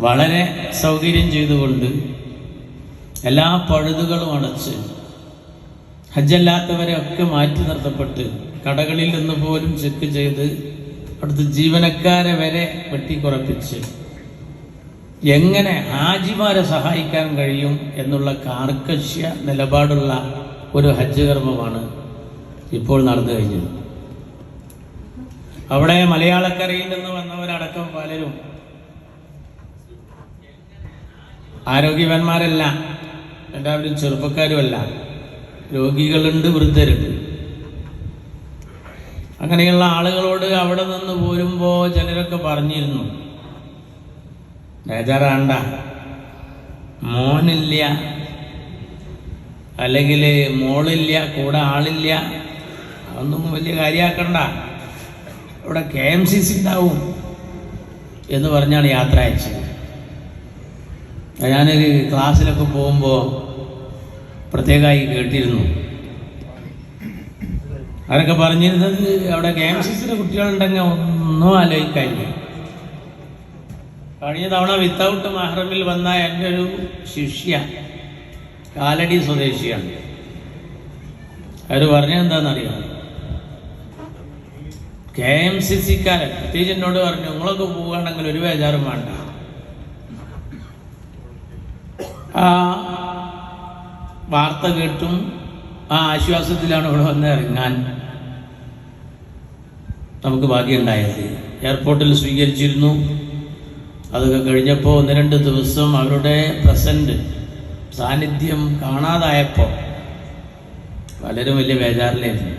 വളരെ സൗകര്യം ചെയ്തുകൊണ്ട് എല്ലാ പഴുതുകളും അടച്ച് ഹജ്ജല്ലാത്തവരെ ഒക്കെ മാറ്റി നിർത്തപ്പെട്ട് കടകളിൽ നിന്ന് പോലും ചെക്ക് ചെയ്ത് അടുത്ത് ജീവനക്കാരെ വരെ വെട്ടിക്കുറപ്പിച്ച് എങ്ങനെ ഹാജിമാരെ സഹായിക്കാൻ കഴിയും എന്നുള്ള കാർക്കശ്യ നിലപാടുള്ള ഒരു ഹജ്ജ് കർമ്മമാണ് ഇപ്പോൾ നടന്നു കഴിഞ്ഞത്. അവിടെ മലയാളക്കരയിൽ നിന്ന് വന്നവരടക്കം പലരും ആരോഗ്യവാന്മാരല്ല, എല്ലാവരും ചെറുപ്പക്കാരുമല്ല, രോഗികളുണ്ട്, വൃദ്ധരുണ്ട്. അങ്ങനെയുള്ള ആളുകളോട് അവിടെ നിന്ന് പോരുമ്പോൾ ചിലരൊക്കെ പറഞ്ഞിരുന്നു, ബേജാറാണ്ട, മോനില്ല അല്ലെങ്കിൽ മോളില്ല, കൂടെ ആളില്ല, അതൊന്നും വലിയ കാര്യമാക്കണ്ട, ഇവിടെ KMCC ഉണ്ടാവും എന്ന് പറഞ്ഞാണ് യാത്ര അയച്ചത്. ഞാനൊരു ക്ലാസ്സിലൊക്കെ പോകുമ്പോൾ പ്രത്യേകമായി കേട്ടിരുന്നു. അവരൊക്കെ പറഞ്ഞിരുന്നത് അവിടെ KMCC കുട്ടികളുണ്ടെങ്കിൽ ഒന്നും ആലോചിക്കാനില്ല. കഴിഞ്ഞ തവണ വിത്തൗട്ട് മഹ്റമിൽ വന്ന എൻ്റെ ഒരു ശിഷ്യ കാലടി സ്വദേശിയാണ്. അവർ പറഞ്ഞതെന്താണെന്നറിയാം, KMCC-ക്കാരൻ പ്രത്യേകിച്ച് എന്നോട് പറഞ്ഞു, നിങ്ങളൊക്കെ പോവുകയാണെങ്കിൽ ഒരു ബേജാറും വേണ്ട, ആ വാർത്ത കേട്ടും ആ ആശ്വാസത്തിലാണ് ഇവിടെ വന്ന് ഇറങ്ങാൻ നമുക്ക് ഭാഗ്യമുണ്ടായത്. എയർപോർട്ടിൽ സ്വീകരിച്ചിരുന്നു. അതൊക്കെ കഴിഞ്ഞപ്പോൾ 1-2 ദിവസം അവരുടെ പ്രസന്റ് സാന്നിധ്യം കാണാതായപ്പോൾ പലരും വലിയ ബേജാറിലായിരുന്നു.